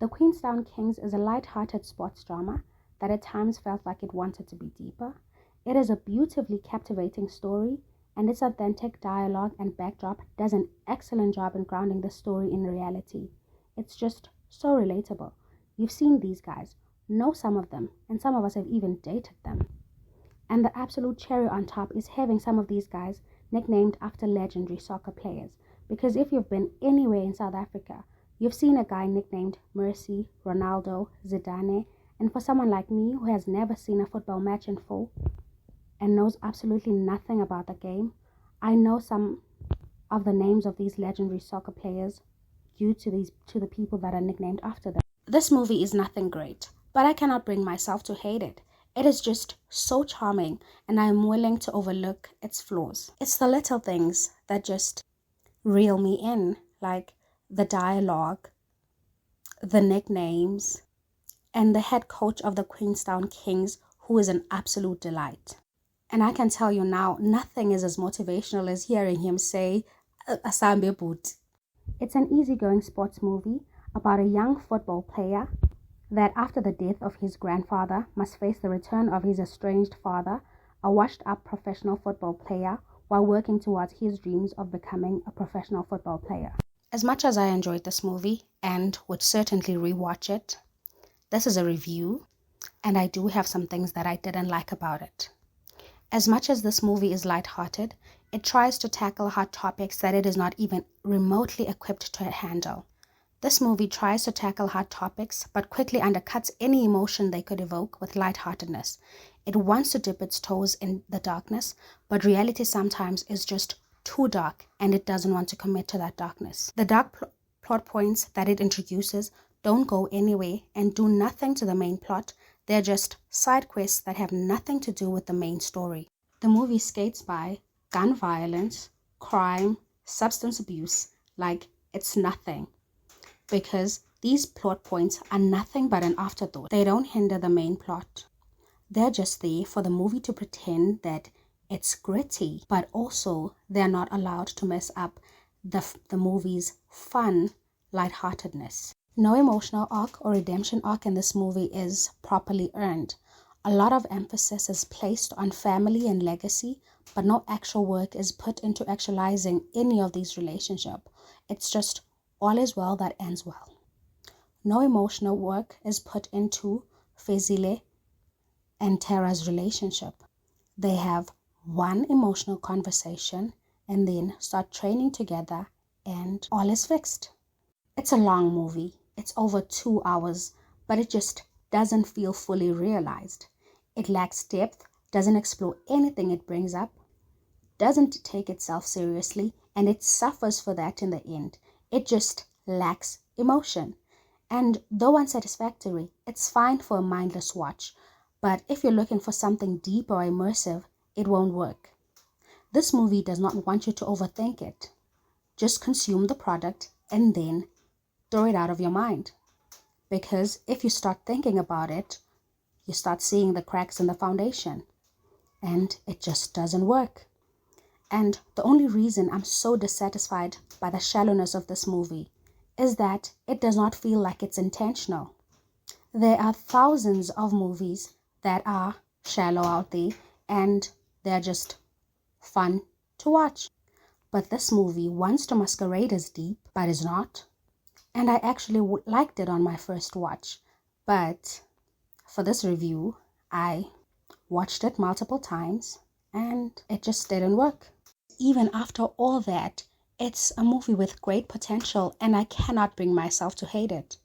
The Queenstown Kings is a light-hearted sports drama that at times felt like it wanted to be deeper. It is a beautifully captivating story, and its authentic dialogue and backdrop does an excellent job in grounding the story in reality. It's just so relatable. You've seen these guys, know some of them, and some of us have even dated them. And the absolute cherry on top is having some of these guys nicknamed after legendary soccer players. Because if you've been anywhere in South Africa, you've seen a guy nicknamed Mercy, Ronaldo, Zidane, and for someone like me who has never seen a football match in full and knows absolutely nothing about the game, I know some of the names of these legendary soccer players due to the people that are nicknamed after them. This movie is nothing great, but I cannot bring myself to hate it. It is just so charming, and I am willing to overlook its flaws. It's the little things that just reel me in, like the dialogue, the nicknames, and the head coach of the Queenstown Kings, who is an absolute delight. And I can tell you now, nothing is as motivational as hearing him say, "Asambe boot." It's an easygoing sports movie about a young football player that after the death of his grandfather must face the return of his estranged father, a washed-up professional football player, while working towards his dreams of becoming a professional football player. As much as I enjoyed this movie and would certainly rewatch it, this is a review, and I do have some things that I didn't like about it. As much as this movie is lighthearted, it tries to tackle hard topics that it is not even remotely equipped to handle. This movie tries to tackle hard topics, but quickly undercuts any emotion they could evoke with lightheartedness. It wants to dip its toes in the darkness, but reality sometimes is just too dark, and it doesn't want to commit to that darkness. The dark plot points that it introduces don't go anywhere and do nothing to the main plot. They're just side quests that have nothing to do with the main story. The movie skates by gun violence, crime, substance abuse, like it's nothing. Because these plot points are nothing but an afterthought. They don't hinder the main plot. They're just there for the movie to pretend that it's gritty, but also they're not allowed to mess up the movie's fun lightheartedness. No emotional arc or redemption arc in this movie is properly earned. A lot of emphasis is placed on family and legacy, but no actual work is put into actualizing any of these relationships. It's just all is well that ends well. No emotional work is put into Fezile and Tara's relationship. They have one emotional conversation and then start training together and all is fixed. It's a long movie. It's over 2 hours, but it just doesn't feel fully realized. It lacks depth, doesn't explore anything it brings up, doesn't take itself seriously, and it suffers for that in the end. It just lacks emotion. And though unsatisfactory, it's fine for a mindless watch. But if you're looking for something deep or immersive, it won't work. This movie does not want you to overthink it. Just consume the product and then throw it out of your mind. Because if you start thinking about it, you start seeing the cracks in the foundation. And it just doesn't work. And the only reason I'm so dissatisfied by the shallowness of this movie is that it does not feel like it's intentional. There are thousands of movies that are shallow out there and they're just fun to watch. But this movie wants to masquerade as deep, but is not. And I actually liked it on my first watch. But for this review, I watched it multiple times and it just didn't work. Even after all that, it's a movie with great potential and I cannot bring myself to hate it.